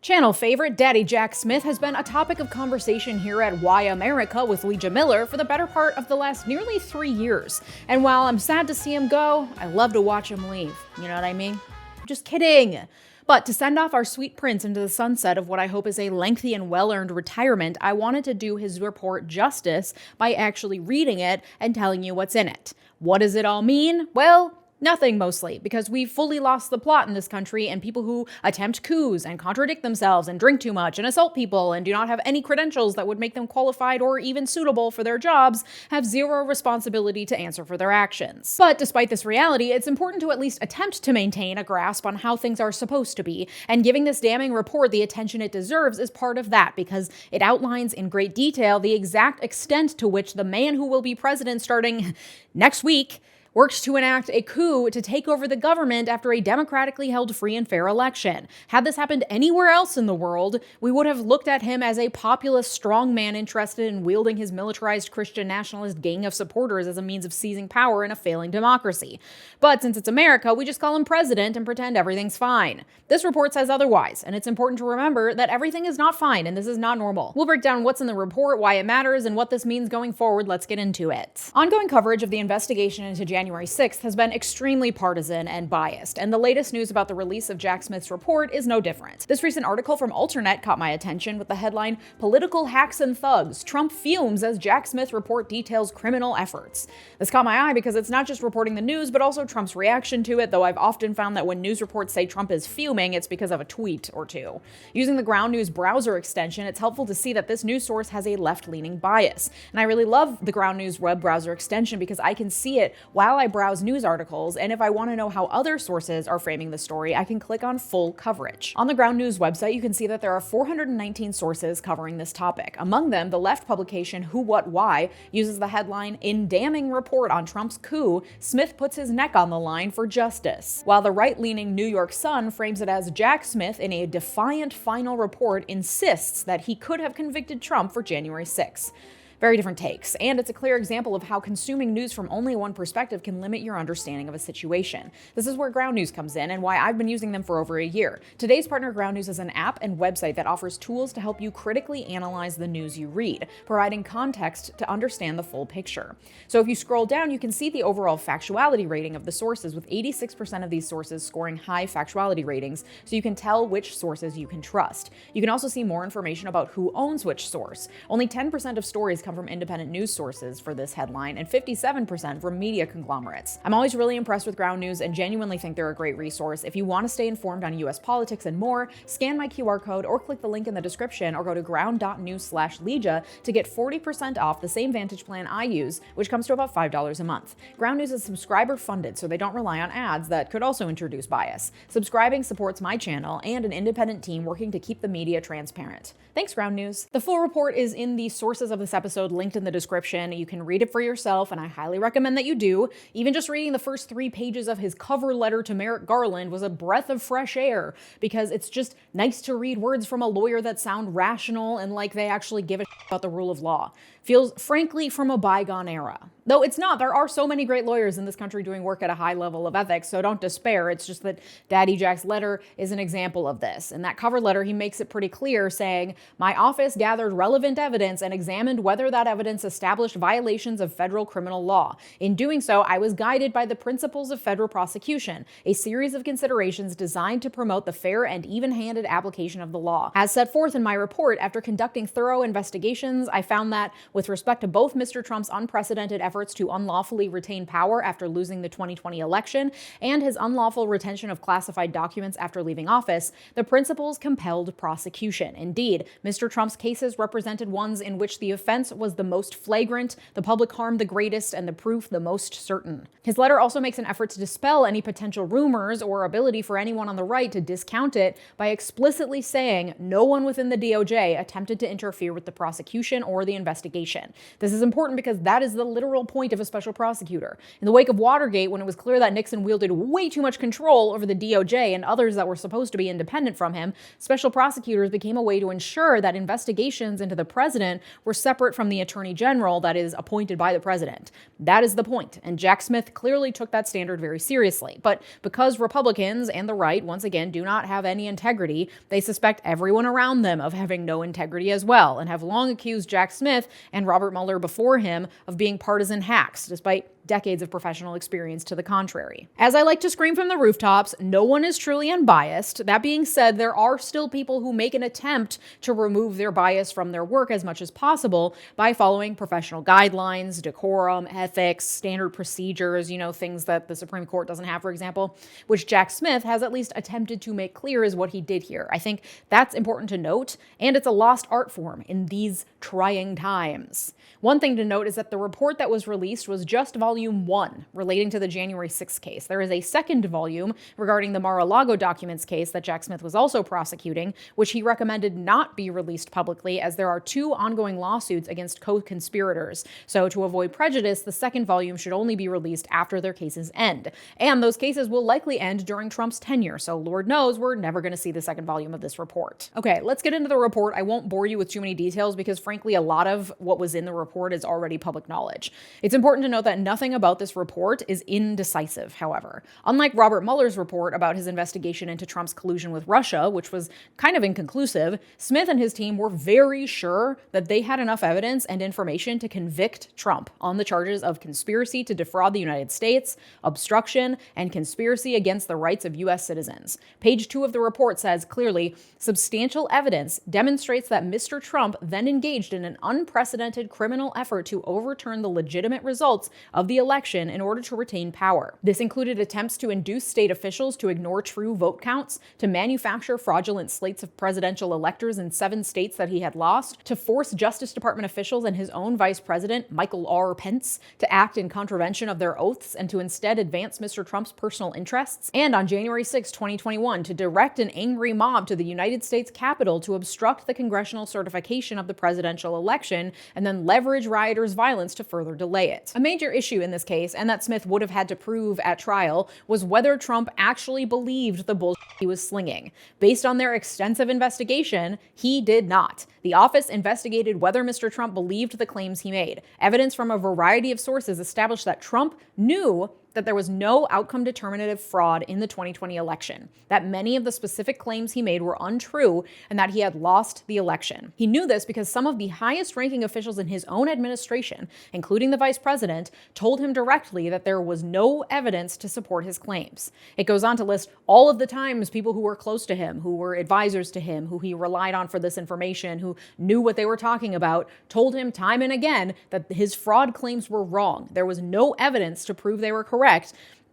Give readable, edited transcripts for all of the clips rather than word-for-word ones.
Channel favorite Daddy Jack Smith has been a topic of conversation here at 𝗦𝗦𝗧𝗏 with Leeja Miller for the better part of the last nearly 3 years. And while I'm sad to see him go, I love to watch him leave. You know what I mean? Just kidding. But to send off our sweet prince into the sunset of what I hope is a lengthy and well-earned retirement, I wanted to do his report justice by actually reading it and telling you what's in it. What does it all mean? Well, nothing mostly, because we've fully lost the plot in this country, and people who attempt coups and contradict themselves and drink too much and assault people and do not have any credentials that would make them qualified or even suitable for their jobs have zero responsibility to answer for their actions. But despite this reality, it's important to at least attempt to maintain a grasp on how things are supposed to be, and giving this damning report the attention it deserves is part of that, because it outlines in great detail the exact extent to which the man who will be president starting next week works to enact a coup to take over the government after a democratically held free and fair election. Had this happened anywhere else in the world, we would have looked at him as a populist strongman interested in wielding his militarized Christian nationalist gang of supporters as a means of seizing power in a failing democracy. But since it's America, we just call him president and pretend everything's fine. This report says otherwise, and it's important to remember that everything is not fine and this is not normal. We'll break down what's in the report, why it matters, and what this means going forward. Let's get into it. Ongoing coverage of the investigation into January 6th has been extremely partisan and biased, and the latest news about the release of Jack Smith's report is no different. This recent article from 𝗦𝗦𝗧𝗏 caught my attention with the headline, "Political Hacks and Thugs, Trump Fumes as Jack Smith Report Details Criminal Efforts." This caught my eye because it's not just reporting the news, but also Trump's reaction to it, though I've often found that when news reports say Trump is fuming, it's because of a tweet or two. Using the Ground News browser extension, it's helpful to see that this news source has a left-leaning bias. And I really love the Ground News web browser extension because I can see it while I browse news articles, and if I want to know how other sources are framing the story, I can click on full coverage. On the Ground News website, you can see that there are 419 sources covering this topic. Among them, the left publication Who, What, Why uses the headline, "In damning report on Trump's coup, Smith puts his neck on the line for justice," while the right-leaning New York Sun frames it as Jack Smith, in a defiant final report, insists that he could have convicted Trump for January 6th. Very different takes, and it's a clear example of how consuming news from only one perspective can limit your understanding of a situation. This is where Ground News comes in and why I've been using them for over a year. Today's partner, Ground News, is an app and website that offers tools to help you critically analyze the news you read, providing context to understand the full picture. So if you scroll down, you can see the overall factuality rating of the sources, with 86% of these sources scoring high factuality ratings, so you can tell which sources you can trust. You can also see more information about who owns which source. Only 10% of stories come from independent news sources for this headline, and 57% from media conglomerates. I'm always really impressed with Ground News and genuinely think they're a great resource. If you want to stay informed on US politics and more, scan my QR code or click the link in the description, or go to ground.news/Leeja to get 40% off the same Vantage plan I use, which comes to about $5 a month. Ground News is subscriber funded, so they don't rely on ads that could also introduce bias. Subscribing supports my channel and an independent team working to keep the media transparent. Thanks, Ground News. The full report is in the sources of this episode linked in the description. You can read it for yourself, and I highly recommend that you do. Even just reading the first 3 pages of his cover letter to Merrick Garland was a breath of fresh air, because it's just nice to read words from a lawyer that sound rational and like they actually give a shit about the rule of law. Feels, frankly, from a bygone era. Though it's not. There are so many great lawyers in this country doing work at a high level of ethics, so don't despair. It's just that Daddy Jack's letter is an example of this. In that cover letter, he makes it pretty clear, saying, "My office gathered relevant evidence and examined whether that evidence established violations of federal criminal law. In doing so, I was guided by the principles of federal prosecution, a series of considerations designed to promote the fair and even-handed application of the law. As set forth in my report, after conducting thorough investigations, I found that, with respect to both Mr. Trump's unprecedented efforts to unlawfully retain power after losing the 2020 election and his unlawful retention of classified documents after leaving office, the principles compelled prosecution. Indeed, Mr. Trump's cases represented ones in which the offense was the most flagrant, the public harm the greatest, and the proof the most certain." His letter also makes an effort to dispel any potential rumors or ability for anyone on the right to discount it by explicitly saying no one within the DOJ attempted to interfere with the prosecution or the investigation. This is important because that is the literal point of a special prosecutor. In the wake of Watergate, when it was clear that Nixon wielded way too much control over the DOJ and others that were supposed to be independent from him, special prosecutors became a way to ensure that investigations into the president were separate from the attorney general that is appointed by the president. That is the point, and Jack Smith clearly took that standard very seriously. But because Republicans and the right, once again, do not have any integrity, they suspect everyone around them of having no integrity as well, and have long accused Jack Smith and Robert Mueller before him of being partisan hacks, despite decades of professional experience to the contrary. As I like to scream from the rooftops, no one is truly unbiased. That being said, there are still people who make an attempt to remove their bias from their work as much as possible by following professional guidelines, decorum, ethics, standard procedures, things that the Supreme Court doesn't have, for example, which Jack Smith has at least attempted to make clear is what he did here. I think that's important to note, and it's a lost art form in these trying times. One thing to note is that the report that was released was just Volume 1, relating to the January 6th case. There is a second volume regarding the Mar-a-Lago documents case that Jack Smith was also prosecuting, which he recommended not be released publicly as there are 2 ongoing lawsuits against co-conspirators. So to avoid prejudice, the second volume should only be released after their cases end. And those cases will likely end during Trump's tenure, so Lord knows we're never going to see the second volume of this report. Okay, let's get into the report. I won't bore you with too many details because frankly, a lot of what was in the report is already public knowledge. It's important to note that nothing about this report is indecisive, however. Unlike Robert Mueller's report about his investigation into Trump's collusion with Russia, which was kind of inconclusive, Smith and his team were very sure that they had enough evidence and information to convict Trump on the charges of conspiracy to defraud the United States, obstruction, and conspiracy against the rights of U.S. citizens. Page 2 of the report says clearly, substantial evidence demonstrates that Mr. Trump then engaged in an unprecedented criminal effort to overturn the legitimate results of the election in order to retain power. This included attempts to induce state officials to ignore true vote counts, to manufacture fraudulent slates of presidential electors in 7 states that he had lost, to force Justice Department officials and his own vice president, Michael R. Pence, to act in contravention of their oaths and to instead advance Mr. Trump's personal interests, and on January 6, 2021, to direct an angry mob to the United States Capitol to obstruct the congressional certification of the presidential election and then leverage rioters' violence to further delay it. A major issue in this case, and that Smith would have had to prove at trial, was whether Trump actually believed the bullshit he was slinging. Based on their extensive investigation, he did not. The office investigated whether Mr. Trump believed the claims he made. Evidence from a variety of sources established that Trump knew that there was no outcome determinative fraud in the 2020 election, that many of the specific claims he made were untrue, and that he had lost the election. He knew this because some of the highest-ranking officials in his own administration, including the vice president, told him directly that there was no evidence to support his claims. It goes on to list all of the times people who were close to him, who were advisors to him, who he relied on for this information, who knew what they were talking about, told him time and again that his fraud claims were wrong. There was no evidence to prove they were correct.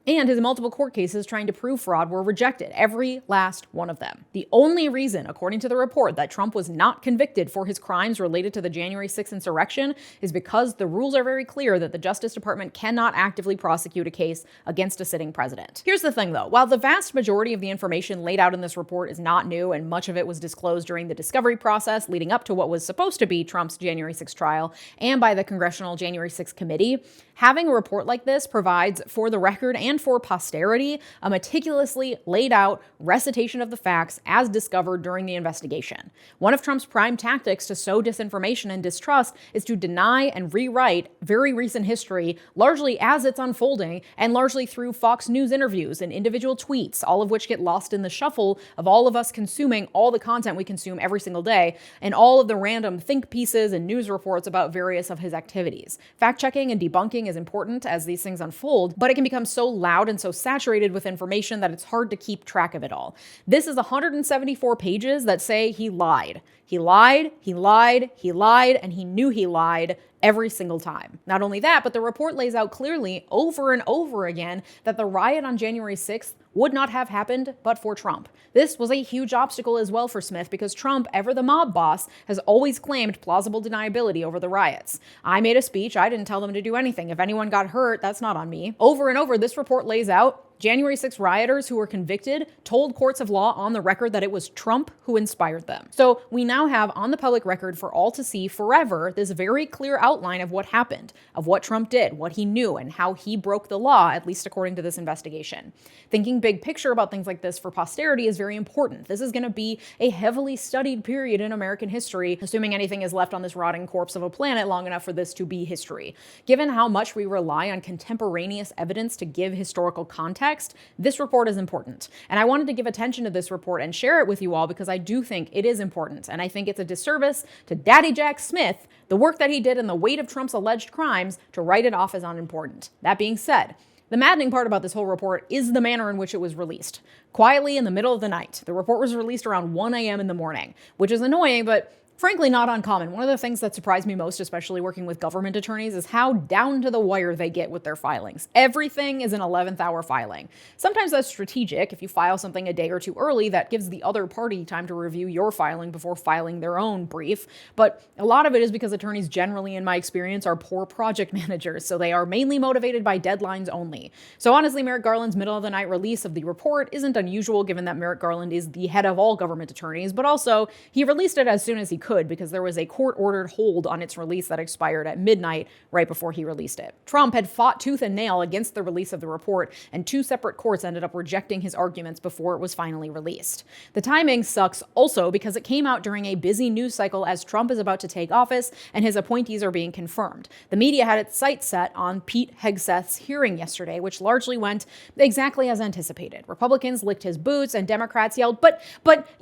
And his multiple court cases trying to prove fraud were rejected, every last one of them. The only reason, according to the report, that Trump was not convicted for his crimes related to the January 6th insurrection is because the rules are very clear that the Justice Department cannot actively prosecute a case against a sitting president. Here's the thing, though. While the vast majority of the information laid out in this report is not new, and much of it was disclosed during the discovery process leading up to what was supposed to be Trump's January 6th trial and by the Congressional January 6th Committee, having a report like this provides, for the record and for posterity, a meticulously laid out recitation of the facts as discovered during the investigation. One of Trump's prime tactics to sow disinformation and distrust is to deny and rewrite very recent history, largely as it's unfolding, and largely through Fox News interviews and individual tweets, all of which get lost in the shuffle of all of us consuming all the content we consume every single day, and all of the random think pieces and news reports about various of his activities. Fact-checking and debunking is important as these things unfold, but it can become so loud and so saturated with information that it's hard to keep track of it all. This is 174 pages that say he lied. He lied, he lied, he lied, and he knew he lied every single time. Not only that, but the report lays out clearly over and over again that the riot on January 6th would not have happened but for Trump. This was a huge obstacle as well for Smith because Trump, ever the mob boss, has always claimed plausible deniability over the riots. I made a speech, I didn't tell them to do anything. If anyone got hurt, that's not on me. Over and over, this report lays out January 6 rioters who were convicted told courts of law on the record that it was Trump who inspired them. So we now have on the public record for all to see forever this very clear outline of what happened, of what Trump did, what he knew, and how he broke the law, at least according to this investigation. Thinking big picture about things like this for posterity is very important. This is going to be a heavily studied period in American history, assuming anything is left on this rotting corpse of a planet long enough for this to be history. Given how much we rely on contemporaneous evidence to give historical context, this report is important. And I wanted to give attention to this report and share it with you all because I do think it is important. And I think it's a disservice to Daddy Jack Smith, the work that he did and the weight of Trump's alleged crimes, to write it off as unimportant. That being said, the maddening part about this whole report is the manner in which it was released. Quietly in the middle of the night. The report was released around 1 a.m. in the morning, which is annoying, but frankly not uncommon. One of the things that surprised me most, especially working with government attorneys, is how down to the wire they get with their filings. Everything is an 11th hour filing. Sometimes that's strategic. If you file something a day or two early, that gives the other party time to review your filing before filing their own brief. But a lot of it is because attorneys generally, in my experience, are poor project managers, so they are mainly motivated by deadlines only. So honestly, Merrick Garland's middle of the night release of the report isn't unusual given that Merrick Garland is the head of all government attorneys, but also he released it as soon as he could because there was a court-ordered hold on its release that expired at midnight right before he released it. Trump had fought tooth and nail against the release of the report, and 2 separate courts ended up rejecting his arguments before it was finally released. The timing sucks also because it came out during a busy news cycle as Trump is about to take office and his appointees are being confirmed. The media had its sights set on 𝗦𝗢𝗥𝗧𝗛's hearing yesterday, which largely went exactly as anticipated. Republicans licked his boots and Democrats yelled, but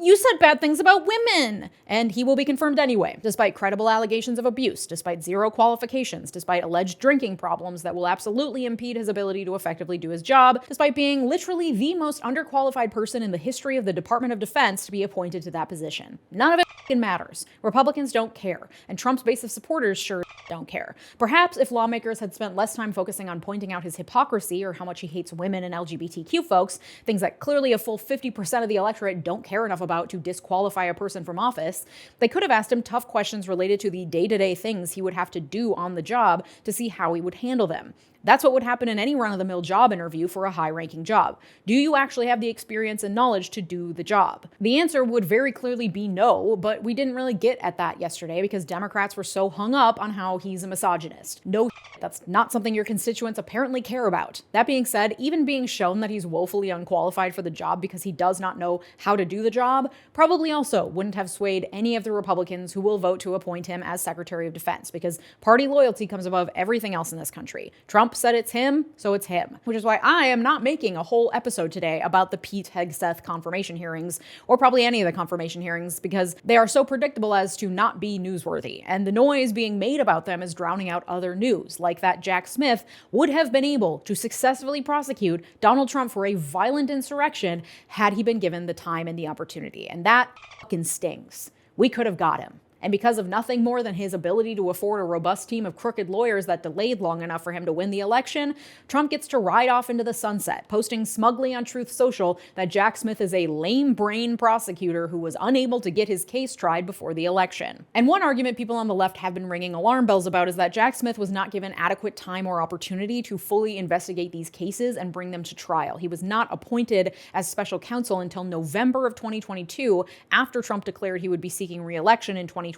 you said bad things about women! And he will be confirmed anyway, despite credible allegations of abuse, despite 0 qualifications, despite alleged drinking problems that will absolutely impede his ability to effectively do his job, despite being literally the most underqualified person in the history of the Department of Defense to be appointed to that position. None of it matters. Republicans don't care, and Trump's base of supporters sure don't care. Perhaps if lawmakers had spent less time focusing on pointing out his hypocrisy or how much he hates women and LGBTQ folks, things that clearly a full 50% of the electorate don't care enough about to disqualify a person from office, they could have asked him tough questions related to the day-to-day things he would have to do on the job to see how he would handle them. That's what would happen in any run-of-the-mill job interview for a high-ranking job. Do you actually have the experience and knowledge to do the job? The answer would very clearly be no, but we didn't really get at that yesterday because Democrats were so hung up on how he's a misogynist. No, that's not something your constituents apparently care about. That being said, even being shown that he's woefully unqualified for the job because he does not know how to do the job probably also wouldn't have swayed any of the Republicans who will vote to appoint him as Secretary of Defense because party loyalty comes above everything else in this country. Trump said it's him, so it's him. Which is why I am not making a whole episode today about the 𝗦𝗢𝗥𝗧𝗛 confirmation hearings, or probably any of the confirmation hearings, because they are so predictable as to not be newsworthy, and the noise being made about them is drowning out other news, like that Jack Smith would have been able to successfully prosecute Donald Trump for a violent insurrection had he been given the time and the opportunity, and that fucking stings. We could have got him. And because of nothing more than his ability to afford a robust team of crooked lawyers that delayed long enough for him to win the election, Trump gets to ride off into the sunset, posting smugly on Truth Social that Jack Smith is a lame-brain prosecutor who was unable to get his case tried before the election. And one argument people on the left have been ringing alarm bells about is that Jack Smith was not given adequate time or opportunity to fully investigate these cases and bring them to trial. He was not appointed as special counsel until November of 2022, after Trump declared he would be seeking re-election in 2024,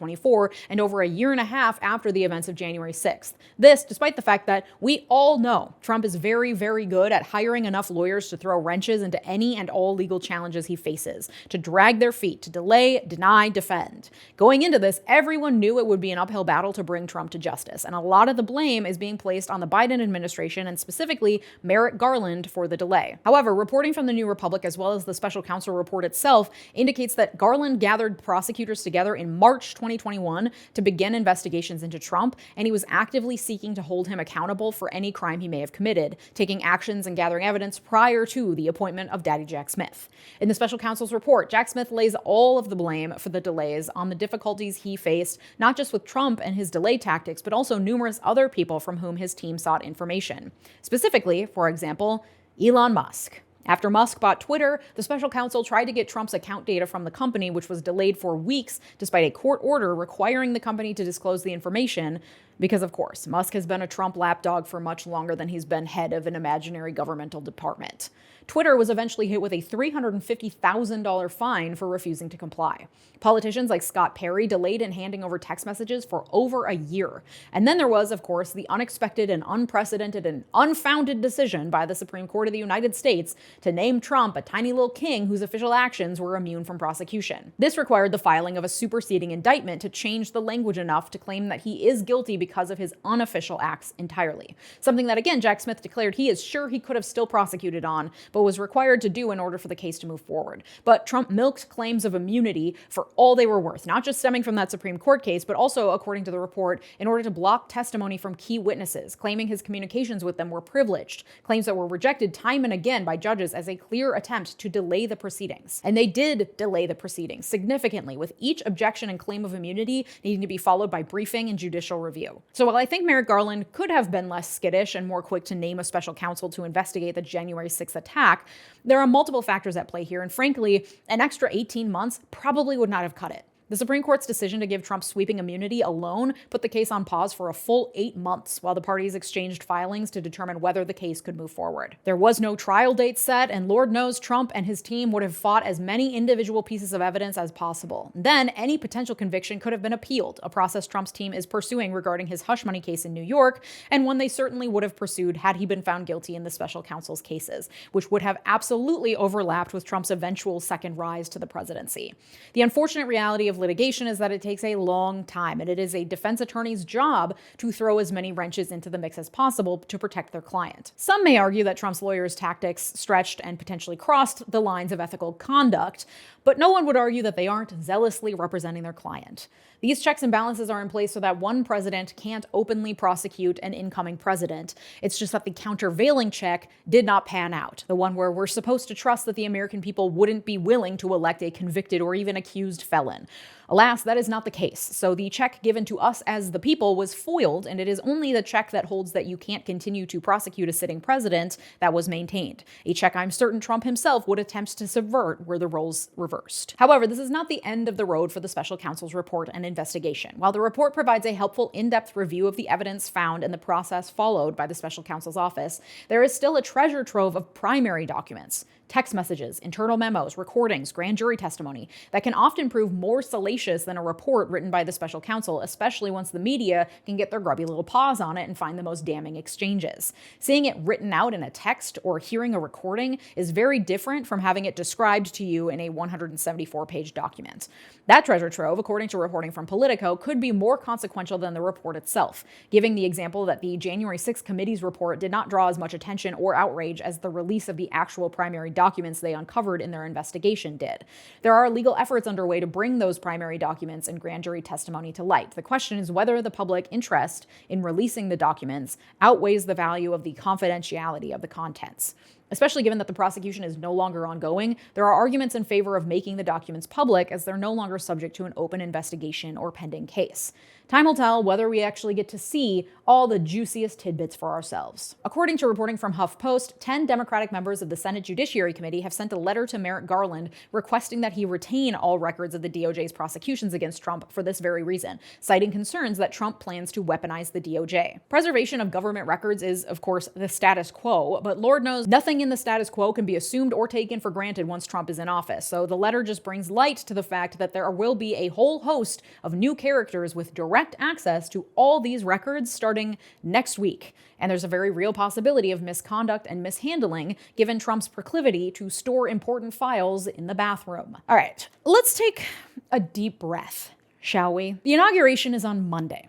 and over a year and a half after the events of January 6th. This, despite the fact that we all know Trump is very, very good at hiring enough lawyers to throw wrenches into any and all legal challenges he faces, to drag their feet, to delay, deny, defend. Going into this, everyone knew it would be an uphill battle to bring Trump to justice, and a lot of the blame is being placed on the Biden administration and specifically Merrick Garland for the delay. However, reporting from the New Republic as well as the special counsel report itself indicates that Garland gathered prosecutors together in March 2021 to begin investigations into Trump, and he was actively seeking to hold him accountable for any crime he may have committed, taking actions and gathering evidence prior to the appointment of Daddy Jack Smith. In the special counsel's report, Jack Smith lays all of the blame for the delays on the difficulties he faced, not just with Trump and his delay tactics, but also numerous other people from whom his team sought information. Specifically, for example, Elon Musk. After Musk bought Twitter, the special counsel tried to get Trump's account data from the company, which was delayed for weeks despite a court order requiring the company to disclose the information. Because, of course, Musk has been a Trump lapdog for much longer than he's been head of an imaginary governmental department. Twitter was eventually hit with a $350,000 fine for refusing to comply. Politicians like Scott Perry delayed in handing over text messages for over a year. And then there was, of course, the unexpected and unprecedented and unfounded decision by the Supreme Court of the United States to name Trump a tiny little king whose official actions were immune from prosecution. This required the filing of a superseding indictment to change the language enough to claim that he is guilty because of his unofficial acts entirely. Something that, again, Jack Smith declared he is sure he could have still prosecuted on, but was required to do in order for the case to move forward. But Trump milked claims of immunity for all they were worth, not just stemming from that Supreme Court case, but also, according to the report, in order to block testimony from key witnesses, claiming his communications with them were privileged, claims that were rejected time and again by judges as a clear attempt to delay the proceedings. And they did delay the proceedings significantly, with each objection and claim of immunity needing to be followed by briefing and judicial review. So while I think Merrick Garland could have been less skittish and more quick to name a special counsel to investigate the January 6th attack, there are multiple factors at play here, and frankly, an extra 18 months probably would not have cut it. The Supreme Court's decision to give Trump sweeping immunity alone put the case on pause for a full 8 months while the parties exchanged filings to determine whether the case could move forward. There was no trial date set, and Lord knows Trump and his team would have fought as many individual pieces of evidence as possible. Then, any potential conviction could have been appealed, a process Trump's team is pursuing regarding his hush money case in New York, and one they certainly would have pursued had he been found guilty in the special counsel's cases, which would have absolutely overlapped with Trump's eventual second rise to the presidency. The unfortunate reality of litigation is that it takes a long time, and it is a defense attorney's job to throw as many wrenches into the mix as possible to protect their client. Some may argue that Trump's lawyers' tactics stretched and potentially crossed the lines of ethical conduct, but no one would argue that they aren't zealously representing their client. These checks and balances are in place so that one president can't openly prosecute an incoming president. It's just that the countervailing check did not pan out, the one where we're supposed to trust that the American people wouldn't be willing to elect a convicted or even accused felon. Alas, that is not the case. So the check given to us as the people was foiled, and it is only the check that holds that you can't continue to prosecute a sitting president that was maintained. A check I'm certain Trump himself would attempt to subvert were the roles reversed. However, this is not the end of the road for the special counsel's report and investigation. While the report provides a helpful in-depth review of the evidence found and the process followed by the special counsel's office, there is still a treasure trove of primary documents, text messages, internal memos, recordings, grand jury testimony that can often prove more salacious than a report written by the special counsel, especially once the media can get their grubby little paws on it and find the most damning exchanges. Seeing it written out in a text or hearing a recording is very different from having it described to you in a 174-page document. That treasure trove, according to reporting from Politico, could be more consequential than the report itself, giving the example that the January 6th committee's report did not draw as much attention or outrage as the release of the actual primary documents they uncovered in their investigation did. There are legal efforts underway to bring those primary documents and grand jury testimony to light. The question is whether the public interest in releasing the documents outweighs the value of the confidentiality of the contents. Especially given that the prosecution is no longer ongoing, there are arguments in favor of making the documents public as they're no longer subject to an open investigation or pending case. Time will tell whether we actually get to see all the juiciest tidbits for ourselves. According to reporting from HuffPost, 10 Democratic members of the Senate Judiciary Committee have sent a letter to Merrick Garland requesting that he retain all records of the DOJ's prosecutions against Trump for this very reason, citing concerns that Trump plans to weaponize the DOJ. Preservation of government records is, of course, the status quo, but Lord knows nothing in the status quo can be assumed or taken for granted once Trump is in office. So the letter just brings light to the fact that there will be a whole host of new characters with direct access to all these records starting next week. And there's a very real possibility of misconduct and mishandling given Trump's proclivity to store important files in the bathroom. All right, let's take a deep breath, shall we? The inauguration is on Monday.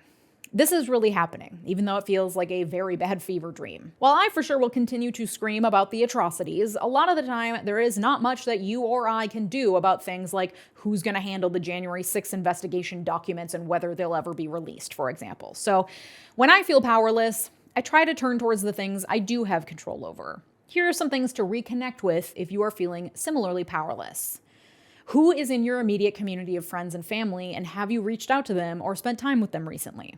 This is really happening, even though it feels like a very bad fever dream. While I for sure will continue to scream about the atrocities, a lot of the time there is not much that you or I can do about things like who's going to handle the January 6th investigation documents and whether they'll ever be released, for example. So when I feel powerless, I try to turn towards the things I do have control over. Here are some things to reconnect with if you are feeling similarly powerless. Who is in your immediate community of friends and family, and have you reached out to them or spent time with them recently?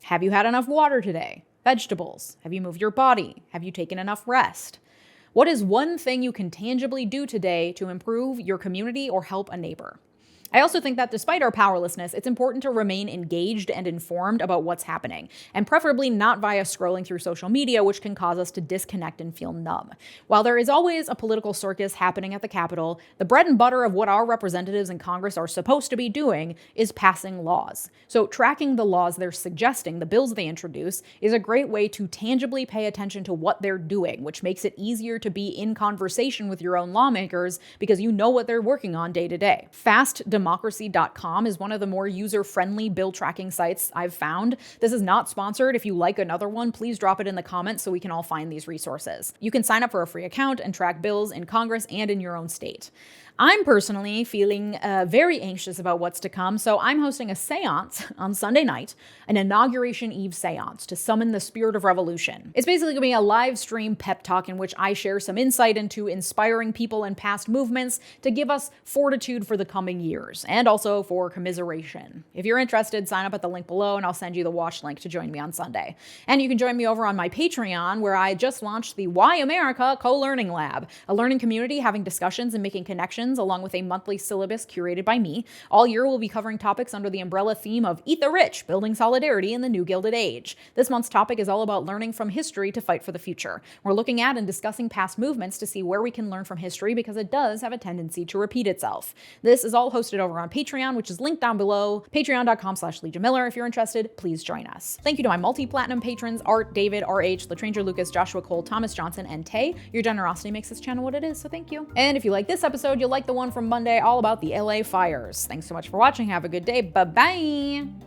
Have you had enough water today? Vegetables? Have you moved your body? Have you taken enough rest? What is one thing you can tangibly do today to improve your community or help a neighbor? I also think that despite our powerlessness, it's important to remain engaged and informed about what's happening, and preferably not via scrolling through social media, which can cause us to disconnect and feel numb. While there is always a political circus happening at the Capitol, the bread and butter of what our representatives in Congress are supposed to be doing is passing laws. So tracking the laws they're suggesting, the bills they introduce, is a great way to tangibly pay attention to what they're doing, which makes it easier to be in conversation with your own lawmakers because you know what they're working on day to day. 𝗦𝗢𝗡𝗦 is one of the more user-friendly bill tracking sites I've found. This is not sponsored. If you like another one, please drop it in the comments so we can all find these resources. You can sign up for a free account and track bills in Congress and in your own state. I'm personally feeling very anxious about what's to come, so I'm hosting a seance on Sunday night, an Inauguration Eve seance to summon the spirit of revolution. It's basically going to be a live stream pep talk in which I share some insight into inspiring people in past movements to give us fortitude for the coming years, and also for commiseration. If you're interested, sign up at the link below and I'll send you the watch link to join me on Sunday. And you can join me over on my Patreon, where I just launched the 𝗦𝗦𝗧𝗏 Co-Learning Lab, a learning community having discussions and making connections along with a monthly syllabus curated by me. All year we'll be covering topics under the umbrella theme of Eat the Rich, Building Solidarity in the New Gilded Age. This month's topic is all about learning from history to fight for the future. We're looking at and discussing past movements to see where we can learn from history because it does have a tendency to repeat itself. This is all hosted over on Patreon, which is linked down below, patreon.com/LeejaMiller. If you're interested, please join us. Thank you to my multi-platinum patrons, Art, David, RH, Latranger Lucas, Joshua Cole, Thomas Johnson, and Tay. Your generosity makes this channel what it is, so thank you. And if you like this episode, you'll like the one from Monday all about the LA fires. Thanks so much for watching. Have a good day. Bye-bye.